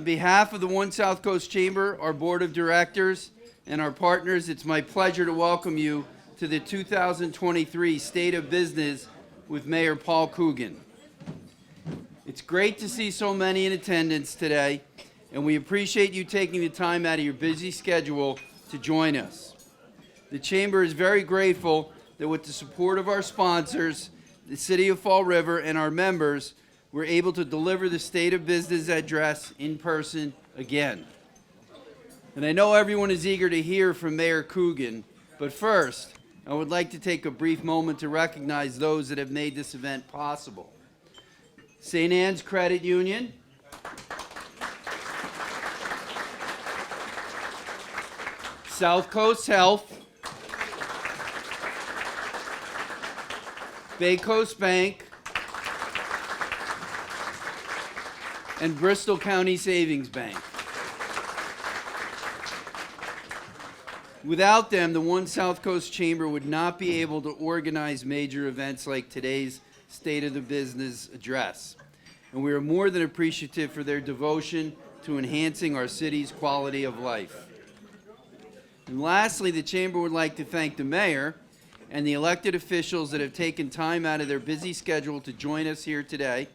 behalf of the One South Coast Chamber, our Board of Directors, and our partners, it's my pleasure to welcome you to the 2023 State of Business with Mayor Paul Coogan. It's great to see so many in attendance today, and we appreciate you taking the time out of your busy schedule to join us. The Chamber is very grateful that with the support of our sponsors, the City of Fall River, and our members, we're able to deliver the State of Business address in person again. And I know everyone is eager to hear from Mayor Coogan, but first, I would like to take a brief moment to recognize those that have made this event possible. St. Anne's Credit Union, SouthCoast Health, Bay Coast Bank, and Bristol County Savings Bank. Without them, the One South Coast Chamber would not be able to organize major events like today's State of the Business address. And we are more than appreciative for their devotion to enhancing our city's quality of life. And lastly, the Chamber would like to thank the Mayor and the elected officials that have taken time out of their busy schedule to join us here today.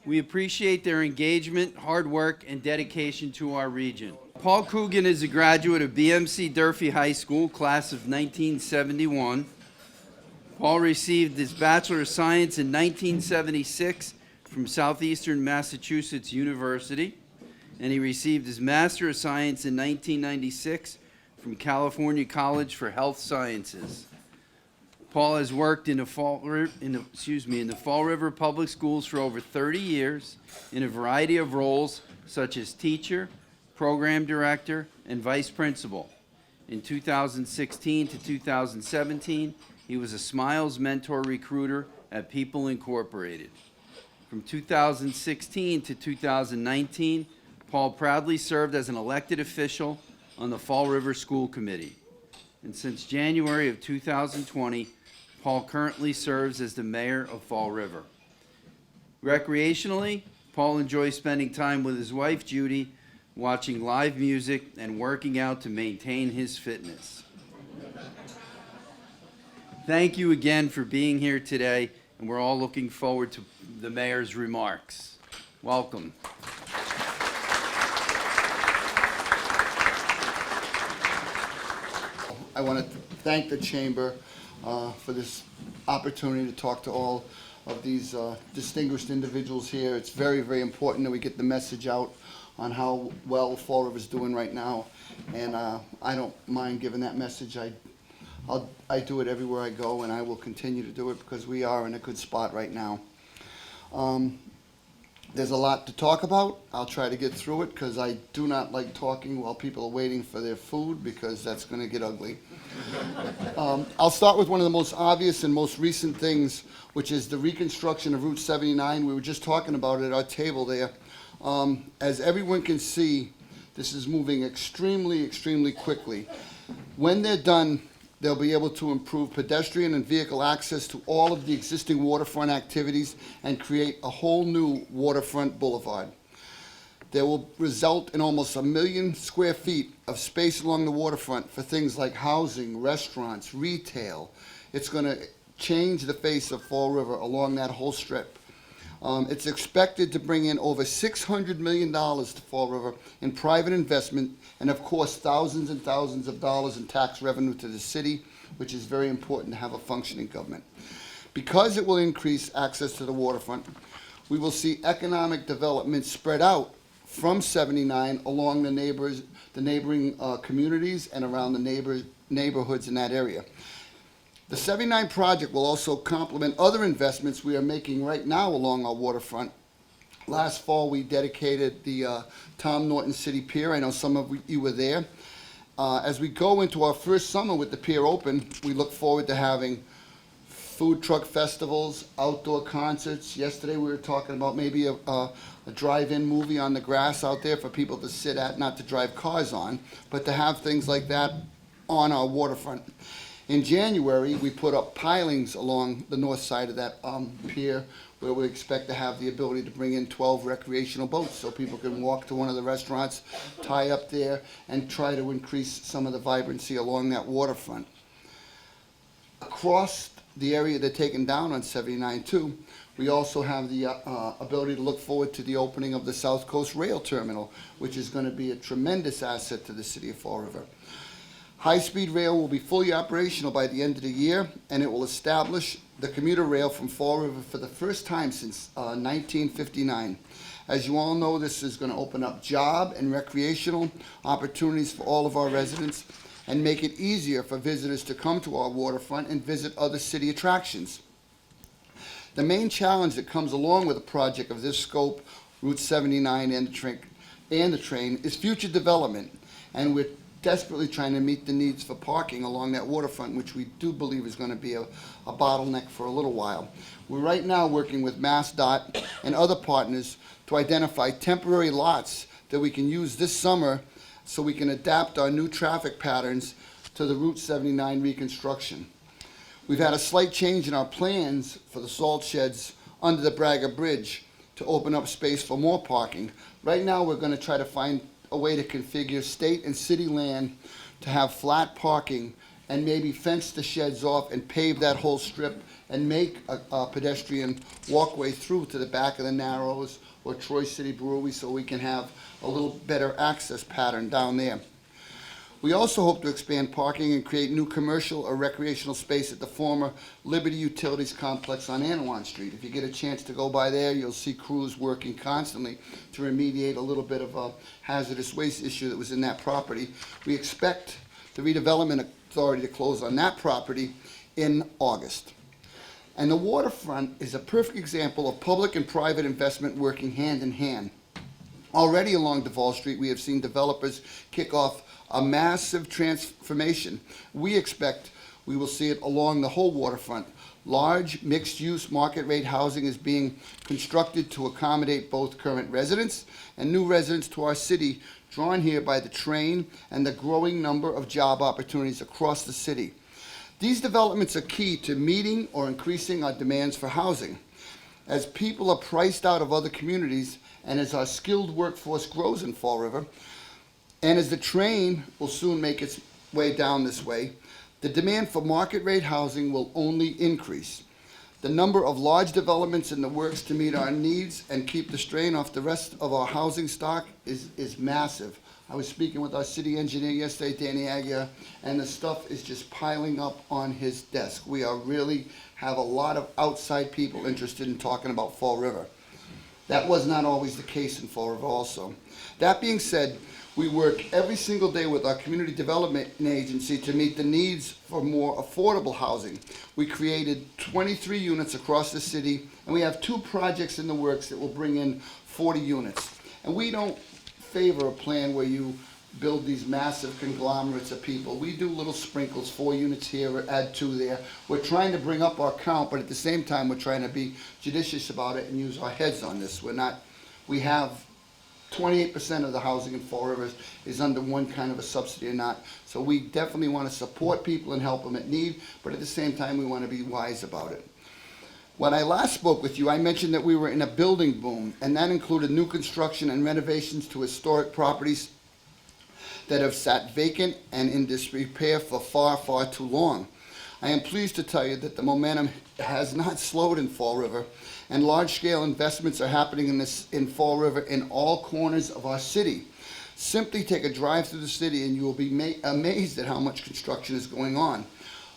We appreciate their engagement, hard work, and dedication to our region. Paul Coogan is a graduate of BMC Durfee High School, class of 1971. Paul received his Bachelor of Science in 1976 from Southeastern Massachusetts University, and he received his Master of Science in 1996 from California College for Health Sciences. Paul has worked in the Fall River Public Schools for over 30 years in a variety of roles such as teacher, program director, and vice principal. In 2016 to 2017, he was a Smiles Mentor Recruiter at People Incorporated. From 2016 to 2019, Paul proudly served as an elected official on the Fall River School Committee. And since January of 2020, Paul currently serves as the mayor of Fall River. Recreationally, Paul enjoys spending time with his wife, Judy, watching live music and working out to maintain his fitness. Thank you again for being here today, and we're all looking forward to the mayor's remarks. Welcome. I want to thank the Chamber for this opportunity to talk to all of these distinguished individuals here. It's very, very important that we get the message out on how well Fall River is doing right now, and I don't mind giving that message. I do it everywhere I go, and I will continue to do it because we are in a good spot right now. There's a lot to talk about. I'll try to get through it because I do not like talking while people are waiting for their food because that's going to get ugly. I'll start with one of the most obvious and most recent things, which is the reconstruction of Route 79. We were just talking about it at our table there. As everyone can see, this is moving extremely, extremely quickly. When they're done, they'll be able to improve pedestrian and vehicle access to all of the existing waterfront activities and create a whole new waterfront boulevard. They will result in almost 1 million square feet of space along the waterfront for things like housing, restaurants, retail. It's going to change the face of Fall River along that whole strip. It's expected to bring in over $600 million to Fall River in private investment and, of course, thousands and thousands of dollars in tax revenue to the city, which is very important to have a functioning government. Because it will increase access to the waterfront, we will see economic development spread out from 79 along the neighboring communities and around the neighborhoods in that area. The 79 project will also complement other investments we are making right now along our waterfront. Last fall, we dedicated the Tom Norton City Pier. I know some of you were there. As we go into our first summer with the pier open, we look forward to having food truck festivals, outdoor concerts. Yesterday, we were talking about maybe a drive-in movie on the grass out there for people to sit at, not to drive cars on, but to have things like that on our waterfront. In January, we put up pilings along the north side of that pier where we expect to have the ability to bring in 12 recreational boats so people can walk to one of the restaurants, tie up there, and try to increase some of the vibrancy along that waterfront. Across the area they're taking down on 79-2, we also have the ability to look forward to the opening of the SouthCoast Rail Terminal, which is going to be a tremendous asset to the city of Fall River. High-speed rail will be fully operational by the end of the year, and it will establish the commuter rail from Fall River for the first time since 1959. As you all know, this is going to open up job and recreational opportunities for all of our residents and make it easier for visitors to come to our waterfront and visit other city attractions. The main challenge that comes along with a project of this scope, Route 79 and the train, is future development, and we're desperately trying to meet the needs for parking along that waterfront, which we do believe is going to be a bottleneck for a little while. We're right now working with MassDOT and other partners to identify temporary lots that we can use this summer so we can adapt our new traffic patterns to the Route 79 reconstruction. We've had a slight change in our plans for the salt sheds under the Braga Bridge to open up space for more parking. Right now, we're going to try to find a way to configure state and city land to have flat parking and maybe fence the sheds off and pave that whole strip and make a pedestrian walkway through to the back of the Narrows or Troy City Brewery so we can have a little better access pattern down there. We also hope to expand parking and create new commercial or recreational space at the former Liberty Utilities Complex on Anawan Street. If you get a chance to go by there, you'll see crews working constantly to remediate a little bit of a hazardous waste issue that was in that property. We expect the redevelopment authority to close on that property in August. And the waterfront is a perfect example of public and private investment working hand in hand. Already along Duval Street, we have seen developers kick off a massive transformation. We expect we will see it along the whole waterfront. Large mixed-use market-rate housing is being constructed to accommodate both current residents and new residents to our city, drawn here by the train and the growing number of job opportunities across the city. These developments are key to meeting or increasing our demands for housing. As people are priced out of other communities and as our skilled workforce grows in Fall River, and as the train will soon make its way down this way, the demand for market-rate housing will only increase. The number of large developments in the works to meet our needs and keep the strain off the rest of our housing stock is massive. I was speaking with our city engineer yesterday, Danny Aguirre, and the stuff is just piling up on his desk. We are really have a lot of outside people interested in talking about Fall River. That was not always the case in Fall River also. That being said, we work every single day with our community development agency to meet the needs for more affordable housing. We created 23 units across the city, and we have 2 projects in the works that will bring in 40 units. And we don't favor a plan where you build these massive conglomerates of people. We do little sprinkles, 4 units here, add 2 there. We're trying to bring up our count, but at the same time, we're trying to be judicious about it and use our heads on this. We have 28% of the housing in Fall River is under one kind of a subsidy or not. So we definitely want to support people and help them at need, but at the same time, we want to be wise about it. When I last spoke with you, I mentioned that we were in a building boom, and that included new construction and renovations to historic properties that have sat vacant and in disrepair for far, far too long. I am pleased to tell you that the momentum has not slowed in Fall River, and large-scale investments are happening in Fall River in all corners of our city. Simply take a drive through the city and you will be amazed at how much construction is going on.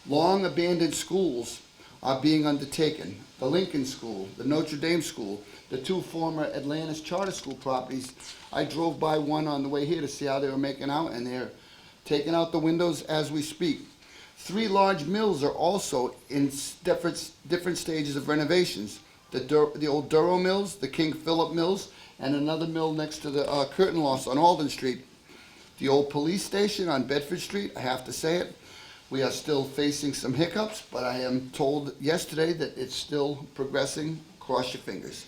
Long abandoned schools are being undertaken. The Lincoln School, the Notre Dame School, the 2 former Atlantis charter school properties. I drove by one on the way here to see how they were making out, and they're taking out the windows as we speak. 3 large mills are also in different stages of renovations. The old Duro Mills, the King Philip Mills, and another mill next to the Curtain Loss on Alden Street. The old police station on Bedford Street, I have to say it, we are still facing some hiccups, but I am told yesterday that it's still progressing. Cross your fingers.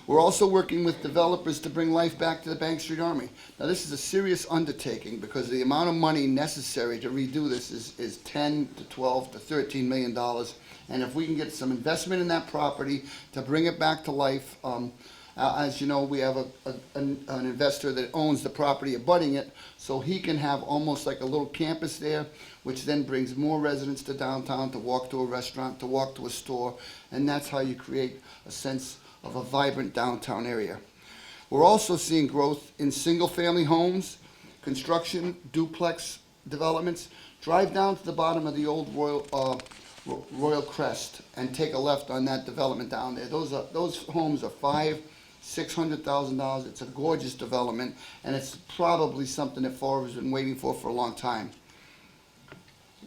We're also working with developers to bring life back to the Bank Street Armory. Now, this is a serious undertaking because the amount of money necessary to redo this is 10 to 12 to $13 million. And if we can get some investment in that property to bring it back to life, as you know, we have an investor that owns the property abutting it, so he can have almost like a little campus there, which then brings more residents to downtown to walk to a restaurant, to walk to a store, and that's how you create a sense of a vibrant downtown area. We're also seeing growth in single-family homes, construction, duplex developments. Drive down to the bottom of the old Royal Crest and take a left on that development down there. Those homes are $600,000. It's a gorgeous development, and it's probably something that Fall River's been waiting for a long time.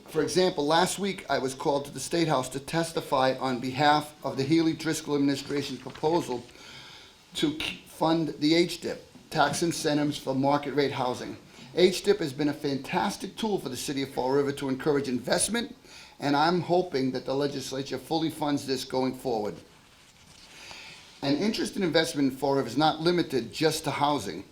For example, last week I was called to the State House to testify on behalf of the Healy-Driscoll administration's proposal to fund the HDIP, tax incentives for market rate housing. HDIP has been a fantastic tool for the city of Fall River to encourage investment, and I'm hoping that the legislature fully funds this going forward. An interest in investment in Fall River is not limited just to housing.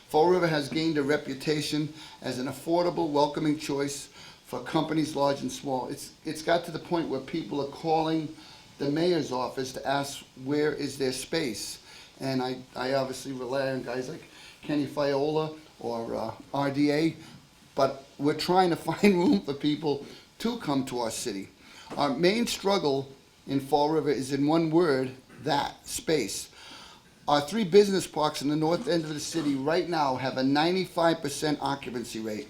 Fall River has gained a reputation as an affordable, welcoming choice for companies large and small. It's got to the point where people are calling the mayor's office to ask where is their space. And I obviously rely on guys like Kenny Fiola or RDA, but we're trying to find room for people to come to our city. Our main struggle in Fall River is in one word, that, space. Our 3 business parks in the north end of the city right now have a 95% occupancy rate.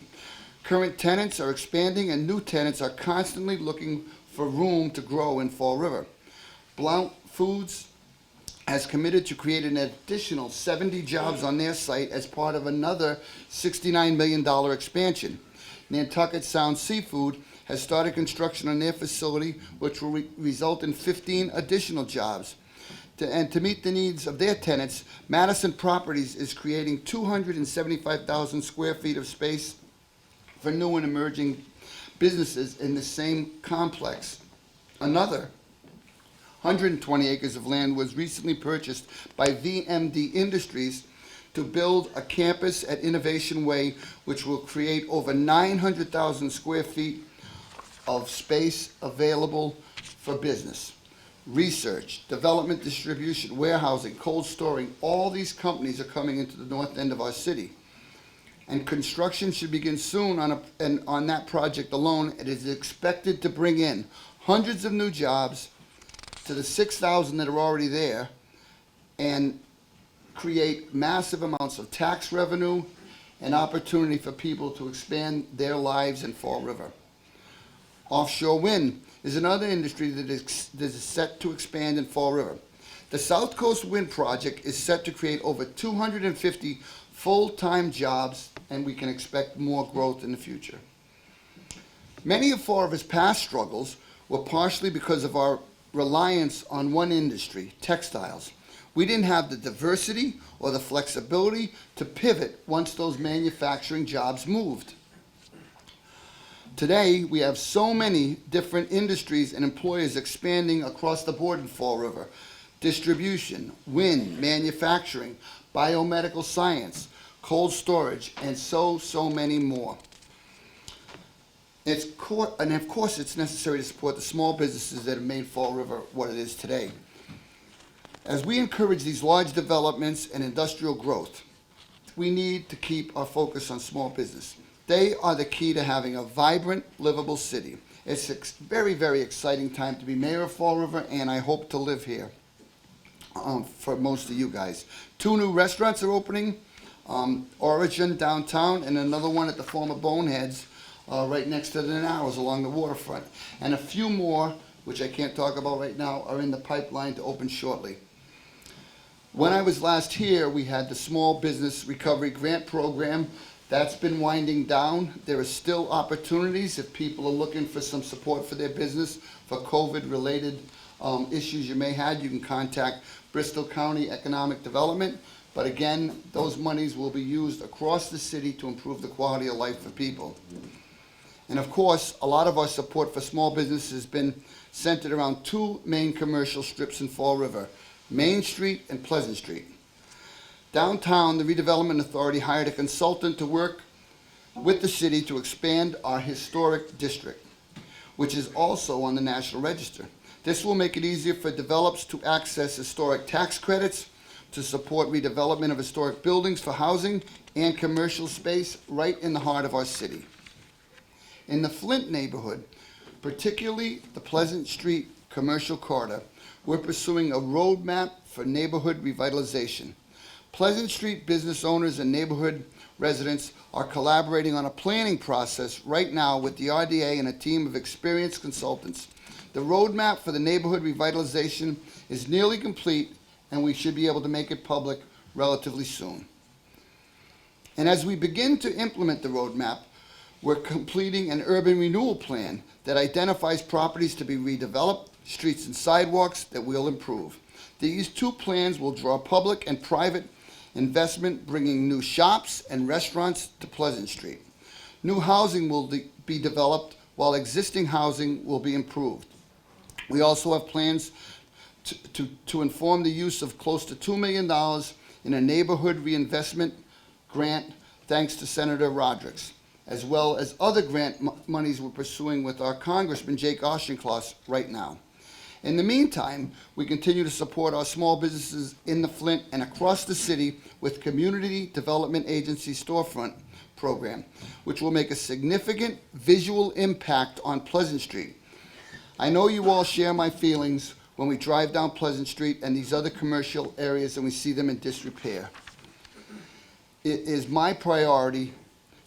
Current tenants are expanding and new tenants are constantly looking for room to grow in Fall River. Blount Foods has committed to create an additional 70 jobs on their site as part of another $69 million expansion. Nantucket Sound Seafood has started construction on their facility, which will result in 15 additional jobs. To meet the needs of their tenants, Madison Properties is creating 275,000 square feet of space for new and emerging businesses in the same complex. Another 120 acres of land was recently purchased by VMD Industries to build a campus at Innovation Way, which will create over 900,000 square feet of space available for business. Research, development, distribution, warehousing, cold storing, all these companies are coming into the north end of our city. And construction should begin soon on that project alone. It is expected to bring in hundreds of new jobs to the 6,000 that are already there and create massive amounts of tax revenue and opportunity for people to expand their lives in Fall River. Offshore wind is another industry that is set to expand in Fall River. The SouthCoast Wind Project is set to create over 250 full-time jobs, and we can expect more growth in the future. Many of Fall River's past struggles were partially because of our reliance on one industry, textiles. We didn't have the diversity or the flexibility to pivot once those manufacturing jobs moved. Today, we have so many different industries and employers expanding across the board in Fall River. Distribution, wind, manufacturing, biomedical science, cold storage, and so many more. And of course, it's necessary to support the small businesses that have made Fall River what it is today. As we encourage these large developments and industrial growth, we need to keep our focus on small business. They are the key to having a vibrant, livable city. It's a very, very exciting time to be mayor of Fall River, and I hope to live here for most of you guys. 2 new restaurants are opening, Origin downtown and another one at the former Boneheads right next to the Narrows along the waterfront. And a few more, which I can't talk about right now, are in the pipeline to open shortly. When I was last here, we had the Small Business Recovery Grant Program. That's been winding down. There are still opportunities if people are looking for some support for their business for COVID-related issues you may have. You can contact Bristol County Economic Development. But again, those monies will be used across the city to improve the quality of life for people. And of course, a lot of our support for small business has been centered around 2 main commercial strips in Fall River, Main Street, and Pleasant Street. Downtown, the Redevelopment Authority hired a consultant to work with the city to expand our historic district, which is also on the National Register. This will make it easier for developers to access historic tax credits, to support redevelopment of historic buildings for housing and commercial space right in the heart of our city. In the Flint neighborhood, particularly the Pleasant Street commercial corridor, we're pursuing a roadmap for neighborhood revitalization. Pleasant Street business owners and neighborhood residents are collaborating on a planning process right now with the RDA and a team of experienced consultants. The roadmap for the neighborhood revitalization is nearly complete, and we should be able to make it public relatively soon. And as we begin to implement the roadmap, we're completing an urban renewal plan that identifies properties to be redeveloped, streets and sidewalks that we'll improve. These two plans will draw public and private investment, bringing new shops and restaurants to Pleasant Street. New housing will be developed while existing housing will be improved. We also have plans to inform the use of close to $2 million in a neighborhood reinvestment grant, thanks to Senator Rodrick, as well as other grant monies we're pursuing with our Congressman Jake Auchincloss right now. In the meantime, we continue to support our small businesses in the Flint and across the city with Community Development Agency Storefront program, which will make a significant visual impact on Pleasant Street. I know you all share my feelings when we drive down Pleasant Street and these other commercial areas and we see them in disrepair. It is my priority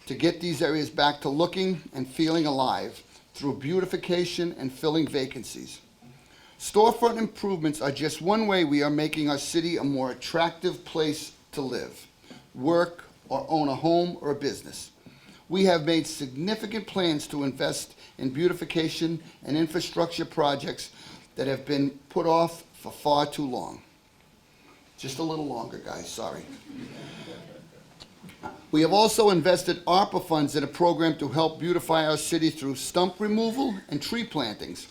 to get these areas back to looking and feeling alive through beautification and filling vacancies. Storefront improvements are just one way we are making our city a more attractive place to live, work, or own a home or a business. We have made significant plans to invest in beautification and infrastructure projects that have been put off for far too long. Just a little longer, guys, sorry. We have also invested ARPA funds in a program to help beautify our city through stump removal and tree plantings,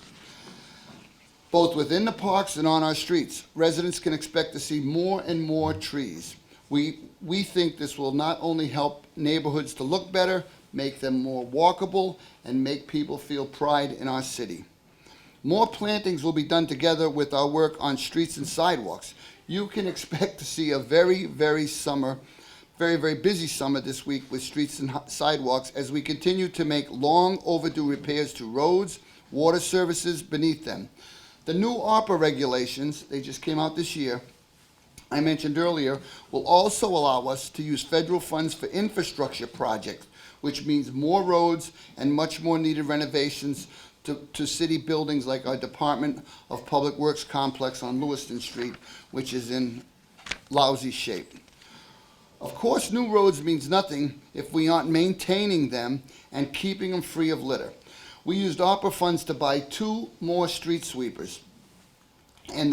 both within the parks and on our streets. Residents can expect to see more and more trees. We think this will not only help neighborhoods to look better, make them more walkable, and make people feel pride in our city. More plantings will be done together with our work on streets and sidewalks. You can expect to see a very, very busy summer this week with streets and sidewalks as we continue to make long overdue repairs to roads, water services beneath them. The new ARPA regulations, they just came out this year, I mentioned earlier, will also allow us to use federal funds for infrastructure projects, which means more roads and much more needed renovations to city buildings like our Department of Public Works complex on Lewiston Street, which is in lousy shape. Of course, new roads means nothing if we aren't maintaining them and keeping them free of litter. We used ARPA funds to buy 2 more street sweepers. And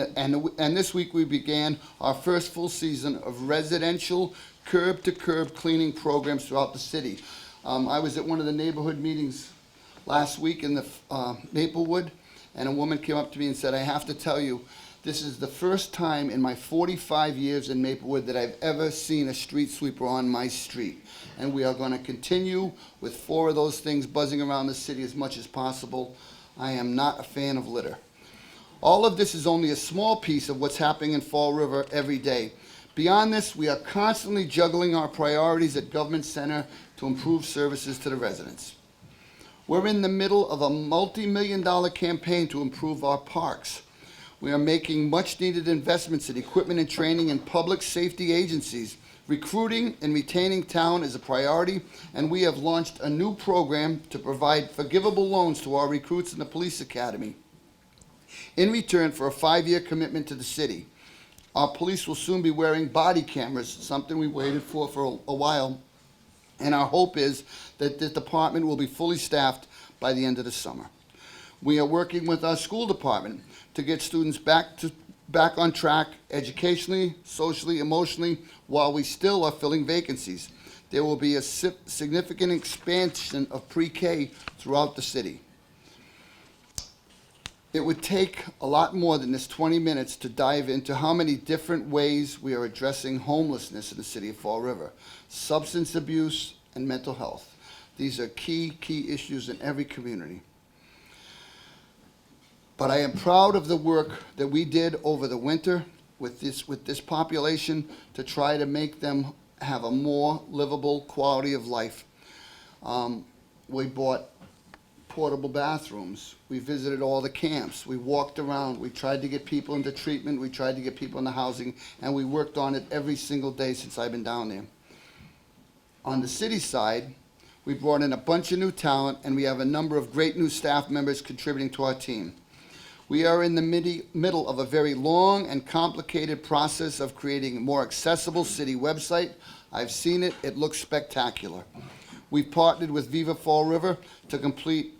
this week we began our first full season of residential curb-to-curb cleaning programs throughout the city. I was at one of the neighborhood meetings last week in the Maplewood, and a woman came up to me and said, I have to tell you, this is the first time in my 45 years in Maplewood that I've ever seen a street sweeper on my street. And we are going to continue with 4 of those things buzzing around the city as much as possible. I am not a fan of litter. All of this is only a small piece of what's happening in Fall River every day. Beyond this, we are constantly juggling our priorities at Government Center to improve services to the residents. We're in the middle of a multi-million-dollar campaign to improve our parks. We are making much-needed investments in equipment and training in public safety agencies. Recruiting and retaining talent is a priority, and we have launched a new program to provide forgivable loans to our recruits in the police academy in return for a 5-year commitment to the city. Our police will soon be wearing body cameras, something we waited for a while, and our hope is that the department will be fully staffed by the end of the summer. We are working with our school department to get students back on track educationally, socially, emotionally, while we still are filling vacancies. There will be a significant expansion of pre-K throughout the city. It would take a lot more than this 20 minutes to dive into how many different ways we are addressing homelessness in the city of Fall River, substance abuse, and mental health. These are key issues in every community. But I am proud of the work that we did over the winter with this population to try to make them have a more livable quality of life. We bought portable bathrooms. We visited all the camps. We walked around. We tried to get people into treatment. We tried to get people into housing, and we worked on it every single day since I've been down there. On the city side, we brought in a bunch of new talent, and we have a number of great new staff members contributing to our team. We are in the middle of a very long and complicated process of creating a more accessible city website. I've seen it. It looks spectacular. We've partnered with Viva Fall River to complete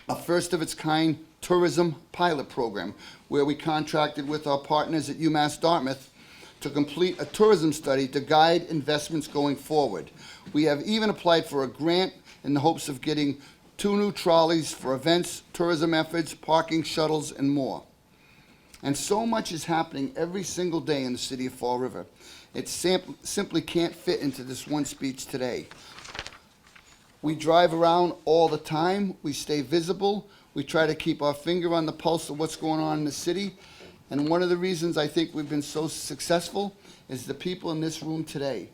a first-of-its-kind tourism pilot program where we contracted with our partners at UMass Dartmouth to complete a tourism study to guide investments going forward. We have even applied for a grant in the hopes of getting 2 new trolleys for events, tourism efforts, parking shuttles, and more. And so much is happening every single day in the city of Fall River. It simply can't fit into this one speech today. We drive around all the time. We stay visible. We try to keep our finger on the pulse of what's going on in the city. And one of the reasons I think we've been so successful is the people in this room today.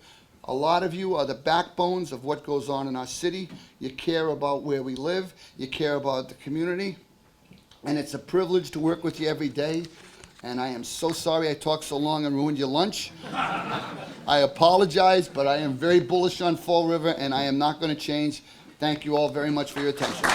A lot of you are the backbones of what goes on in our city. You care about where we live. You care about the community. And it's a privilege to work with you every day. And I am so sorry I talked so long and ruined your lunch. I apologize, but I am very bullish on Fall River, and I am not going to change. Thank you all very much for your attention.